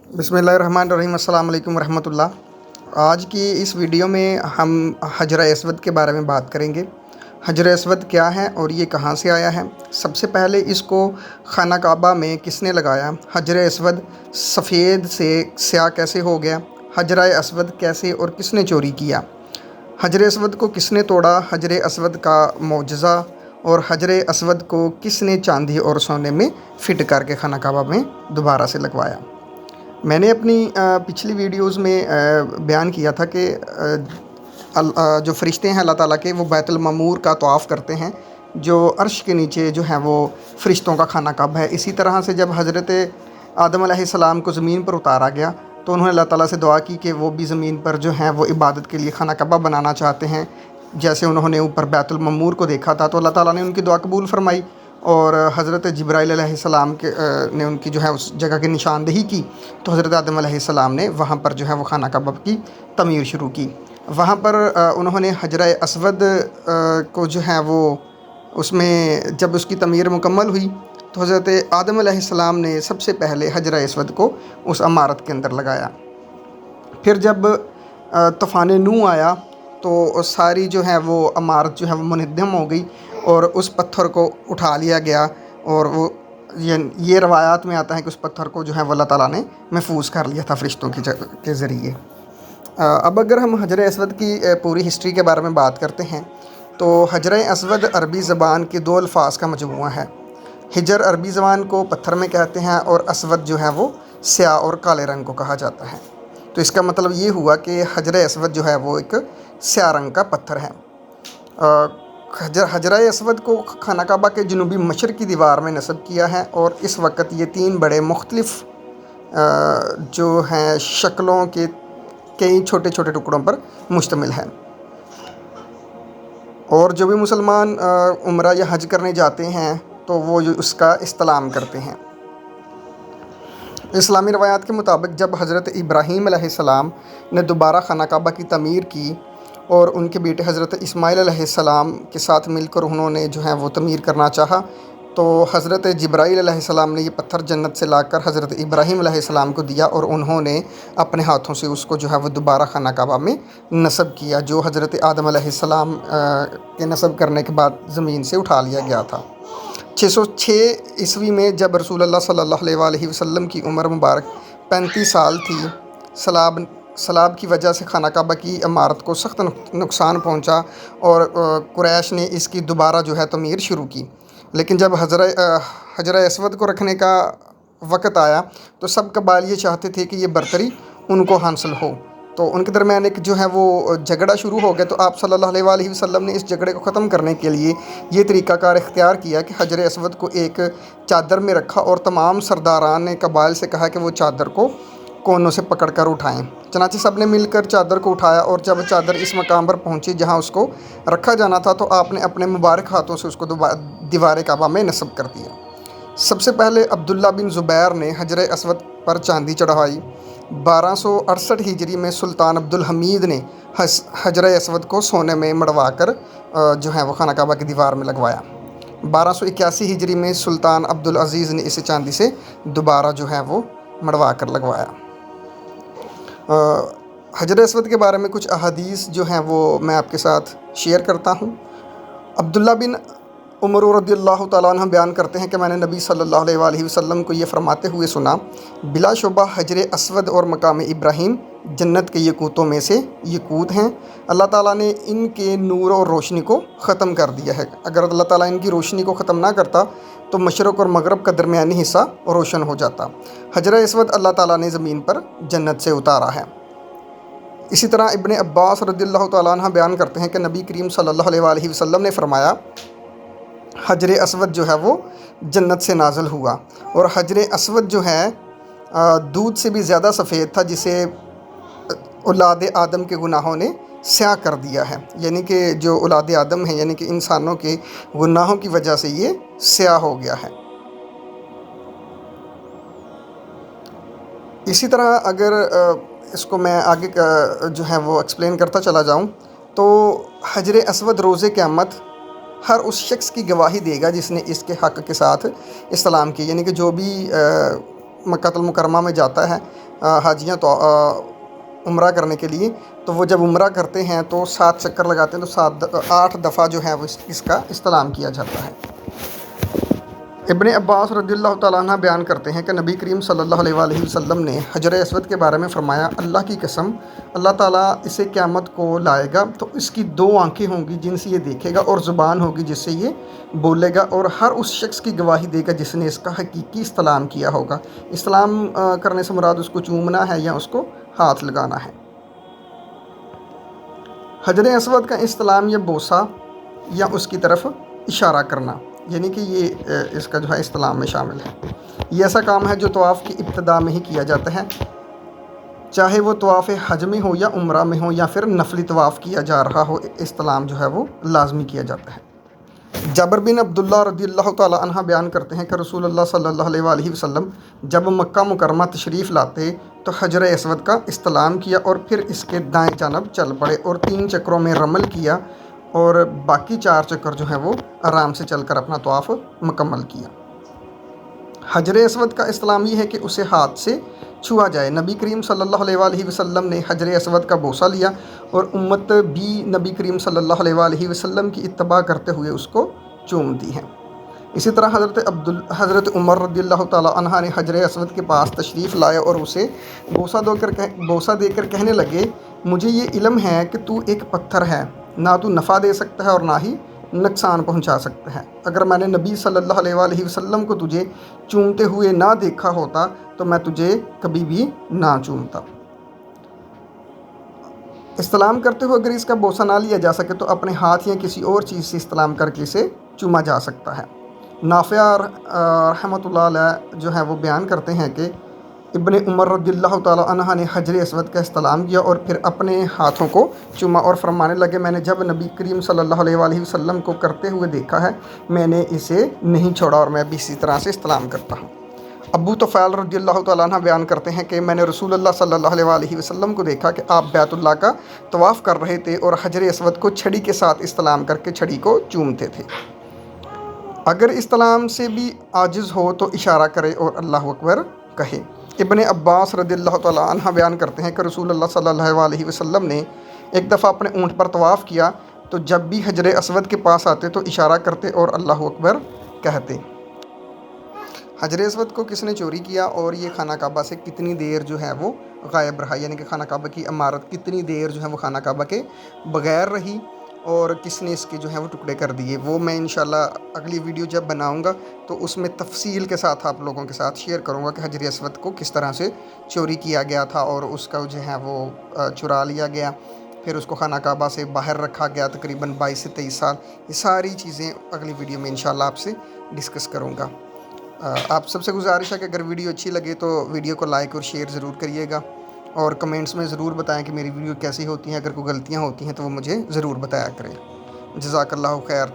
बिस्मिल्लाहिर्रहमानिर्रहीम। अस्सलाम वालेकुम रहमतुल्लाह। आज की इस वीडियो में हम हजर अस्वद के बारे में बात करेंगे। हजर अस्वद क्या है और ये कहाँ से आया है। सबसे पहले इसको खाना काबा में किसने लगाया। हजर अस्वद सफ़ेद से स्याह कैसे हो गया। हजर अस्वद कैसे और किसने चोरी किया। हजर अस्वद को किसने तोड़ा। हजर अस्वद का मौजज़ा और हजर अस्वद को किसने चांदी और सोने में फ़िट करके खाना काबा में दोबारा से लगवाया। मैंने अपनी पिछली वीडियोज़ में बयान किया था कि जो फ़रिश्ते हैं अल्लाह ताला के, वो बैतुल मामूर का तवाफ़ करते हैं, जो अर्श के नीचे जो है वो फ़रिश्तों का खाना काबा है। इसी तरह से जब हज़रत आदम अलैहिस्सलाम को ज़मीन पर उतारा गया तो उन्होंने अल्लाह ताला से दुआ की कि वो भी ज़मीन पर जो है वो इबादत के लिए खाना काबा बनाना चाहते हैं। जैसे उन्होंने ऊपर बैतुल मामूर को देखा था तो अल्लाह ताला ने उनकी दुआ कबूल फ़रमाई और हज़रत जिब्राईल अलैहिस्सलाम के ने उनकी जो है उस जगह की निशानदेही की, तो हज़रत आदम अलैहिस्सलाम ने वहाँ पर जो है वो खाना काबा की तमीर शुरू की। वहाँ पर उन्होंने हजर अस्वद को जो है वो उसमें जब उसकी तमीर मुकम्मल हुई तो हज़रत आदम अलैहिस्सलाम ने सबसे पहले हजर अस्वद को उस इमारत के अंदर लगाया। फिर जब तूफ़ान नूह आया तो सारी जो है वो इमारत जो है वो मुनहदम हो गई और उस पत्थर को उठा लिया गया। और वो ये रवायात में आता है कि उस पत्थर को जो है वो अल्लाह ताला ने महफूज कर लिया था फ़रिश्तों के ज़रिए। अब अगर हम हजर अस्वद की पूरी हिस्ट्री के बारे में बात करते हैं तो हजर अस्वद अरबी ज़बान के दो अल्फाज का मजमूआ है। हिजर अरबी ज़बान को पत्थर में कहते हैं और अस्वद जो है वो स्याह और काले रंग को कहा जाता है। तो इसका मतलब ये हुआ कि हजर अस्वद जो है वो एक स्याह रंग का पत्थर है। हजर अस्वद को खाना काबा के जनूबी मशरक़ी दीवार में नस्ब किया है और इस वक्त ये तीन बड़े मुख्तलिफ़ जो हैं शक्लों के कई छोटे छोटे टुकड़ों पर मुश्तमिल है। और जो भी मुसलमान उम्रा या हज करने जाते हैं तो वो उसका इस्तेलाम करते हैं। इस्लामी रवायात के मुताबिक जब हज़रत इब्राहीम अलैहिस्सलाम ने दोबारा खाना काबा की तमीर की और उनके बेटे हज़रत इस्माईल अलैहिस्सलाम के साथ मिलकर उन्होंने जो है वो तमीर करना चाहा, तो हज़रत जिब्राईल अलैहिस्सलाम ने ये पत्थर जन्नत से लाकर हज़रत इब्राहीम अलैहिस्सलाम को दिया और उन्होंने अपने हाथों से उसको जो है वो दोबारा खाना काबा में नस्ब किया, जो हज़रत आदम अलैहिस्सलाम के नस्ब करने के बाद ज़मीन से उठा लिया गया था। 606 ईस्वी में जब रसूलुल्लाह सल्लल्लाहु अलैहि वसल्लम की उम्र मुबारक 35 साल थी, सलाब की वजह से खाना काबा की इमारत को सख्त नुकसान पहुंचा और कुरैश ने इसकी दोबारा जो है तमीर शुरू की। लेकिन जब हजर अस्वद को रखने का वक़्त आया तो सब कबाइल ये चाहते थे कि ये बरतरी उनको हासिल हो, तो उनके दरमियान एक जो है वो झगड़ा शुरू हो गया। तो आप सल्लल्लाहु अलैहि वसल्लम ने इस झगड़े को ख़त्म करने के लिए ये तरीक़ाकार इख्तियार किया कि हजर अस्वद को एक चादर में रखा और तमाम सरदारान ने कबाइल से कहा कि वो चादर को कोनों से पकड़ कर उठाएँ। चनाचे सब ने मिलकर चादर को उठाया और जब चादर इस मकाम पर पहुंची जहां उसको रखा जाना था तो आपने अपने मुबारक हाथों से उसको दीवार काबा में नस्ब कर दिया। सबसे पहले अब्दुल्ला बिन ज़ुबैर ने हजर अस्वद पर चांदी चढ़ाई। 1268 हिजरी में सुल्तान अब्दुल हमीद ने हजर अस्वद को सोने में मढ़वा कर जो है वो खाना काबा की दीवार में लगवाया। 1281 हिजरी में सुल्तान अब्दुल अज़ीज़ ने इसे चांदी से दोबारा जो है वो मढ़वा कर लगवाया। हजर अस्वद के बारे में कुछ अहादीस जो हैं वो मैं आपके साथ शेयर करता हूँ। अब्दुल्ला बिन उमर रज़ियल्लाहु तआला अन्हु बयान करते हैं कि मैंने नबी सल्लल्लाहु अलैहि वसल्लम को ये फरमाते हुए सुना, बिलाशुबा हजर अस्वद और मकाम इब्राहीम जन्नत के यकूतों में से यकूत हैं। अल्लाह ताला ने इनके नूर और रोशनी को ख़त्म कर दिया है। अगर अल्लाह ताला इनकी रोशनी को ख़त्म ना करता तो मशरक़ और मगरब का दरमियानी हिस्सा रोशन हो जाता। हजर अस्वद अल्लाह ताला ने ज़मीन पर जन्नत से उतारा है। इसी तरह इब्ने अब्बास रज़ियल्लाहु तआला अन्हु बयान करते हैं कि नबी करीम सल्लल्लाहु अलैहि वसल्लम ने फरमाया, हजर अस्वद जो है वो जन्नत से नाज़िल हुआ और हजर अस्वद जो है दूध से भी ज़्यादा सफ़ेद था, जिसे औलाद आदम के गुनाहों ने स्याह कर दिया है। यानी कि जो औलाद आदम है यानी कि इंसानों के गुनाहों की वजह से ये स्याह हो गया है। इसी तरह अगर इसको मैं आगे जो है वो एक्सप्लेन करता चला जाऊँ तो हजर अस्वद रोज़े क़यामत हर उस शख्स की गवाही देगा जिसने इसके हक़ के साथ इस्लाम की, यानी कि जो भी मक्कातुल मुकर्रमा में जाता है हाजियाँ तो उम्रा करने के लिए, तो वो जब उम्रा करते हैं तो 7 चक्कर लगाते हैं, तो 8 दफ़ा जो है वो इसका इस्तेलाम किया जाता है। इब्ने अब्बास रज़ियल्लाहु ताला अन्हु बयान करते हैं कि नबी करीम सल्लल्लाहु अलैहि वसल्लम ने हजर अस्वद के बारे में फ़रमाया, अल्लाह की कसम, अल्लाह ताला इसे क़यामत को लाएगा तो इसकी 2 आँखें होंगी जिनसे ये देखेगा, और ज़ुबान होगी जिससे ये बोलेगा, और हर उस शख्स की गवाही देगा जिसने इसका हकीकी इस्लाम किया होगा। इस्लाम करने से मुराद उसको चूमना है या उसको हाथ लगाना है। हजर अस्वद का इस्लाम या बोसा या उसकी तरफ इशारा करना, यानी कि ये इसका जो है इस्लाम में शामिल है। ये ऐसा काम है जो तवाफ़ की इब्तिदा में ही किया जाता है, चाहे वो तवाफ़ हज में हो या उम्रा में हो या फिर नफली तवाफ़ किया जा रहा हो, इस्लाम जो है वो लाजमी किया जाता है। जाबिर बिन अब्दुल्लाह रज़ियल्लाहु ताला अन्हु बयान करते हैं कि रसूलुल्लाह सल्लल्लाहु अलैहि वसल्लम जब मक्का मुकरमा तशरीफ़ लाते तो हजर अस्वद का इस्लाम किया और फिर इसके दाएं जानब चल पड़े और 3 चक्रों में रमल किया, और बाकी 4 चक्कर जो है वो आराम से चलकर अपना तवाफ़ मुकम्मल किया। हजर अस्वद का इस्लाम ये है कि उसे हाथ से छुआ जाए। नबी करीम सल्लल्लाहु अलैहि वसल्लम ने हजर अस्वद का बोसा लिया और उम्मत भी नबी करीम सल्लल्लाहु अलैहि वसल्लम की इत्तबा करते हुए उसको चूमती हैं। इसी तरह हज़रत उमर रज़ियल्लाहु ताला अन्हा ने हजर अस्वद के पास तशरीफ़ लाया और उसे बोसा देकर कहने लगे, मुझे ये इल्म है कि तू एक पत्थर है, ना तू नफ़ा दे सकता है और ना ही नुकसान पहुंचा सकता है। अगर मैंने नबी सल्लल्लाहु अलैहि वसल्लम को तुझे चूमते हुए ना देखा होता तो मैं तुझे कभी भी ना चूमता। इस्लाम करते हुए अगर इसका बोसा ना लिया जा सके तो अपने हाथ या किसी और चीज़ से इस्लाम करके इसे चूमा जा सकता है। नाफ़िया रहमतुल्लाह अलैह जो है वो बयान करते हैं कि इब्ने उमर रज़ियल्लाहु ताला अन्हा ने हजर अस्वद का इस्लाम किया और फिर अपने हाथों को चूमा और फरमाने लगे, मैंने जब नबी करीम सल्लल्लाहु अलैहि वसल्लम को करते हुए देखा है, मैंने इसे नहीं छोड़ा और मैं भी इसी तरह से इस्लाम करता हूँ। अबू तुफ़ैल रज़ियल्लाहु ताला अन्हु बयान करते हैं कि मैंने रसूलुल्लाह सल्लल्लाहु अलैहि वसल्लम को देखा कि आप बैतुल्लाह का तवाफ़ कर रहे थे और हजर अस्वद को छड़ी के साथ इस्लाम करके छड़ी को चूमते थे। अगर इस्लाम से भी आजिज़ हो तो इशारा करे और अल्लाहु अकबर कहे। इब्ने अब्बास रज़ियल्लाहु ताला अन्हु बयान करते हैं कि रसूलुल्लाह सल्लल्लाहु अलैहि वसल्लम ने एक दफ़ा अपने ऊँट पर तवाफ़ किया तो जब भी हजर अस्वद के पास आते तो इशारा करते और अल्लाहु अकबर कहते। हजर अस्वद को किसने चोरी किया और ये खाना काबा से कितनी देर जो है वो गायब रहा, यानी कि खाना काबा की इमारत कितनी देर जो है वो खाना काबा के बग़ैर रही और किसने इसके जो है वो टुकड़े कर दिए, वो मैं इंशाल्लाह अगली वीडियो जब बनाऊंगा तो उसमें तफसील के साथ आप लोगों के साथ शेयर करूंगा कि हजर अस्वद को किस तरह से चोरी किया गया था और उसका जो है वो चुरा लिया गया, फिर उसको खाना काबा से बाहर रखा गया तकरीबन 22 से 23 साल। ये सारी चीज़ें अगली वीडियो में इंशाल्लाह आपसे डिस्कस करूँगा। आप सबसे गुजारिश है कि अगर वीडियो अच्छी लगे तो वीडियो को लाइक और शेयर ज़रूर करिएगा और कमेंट्स में ज़रूर बताएं कि मेरी वीडियो कैसी होती हैं। अगर कोई गलतियां होती हैं तो वो मुझे ज़रूर बताया करें। जज़ाकल्लाहु खैर।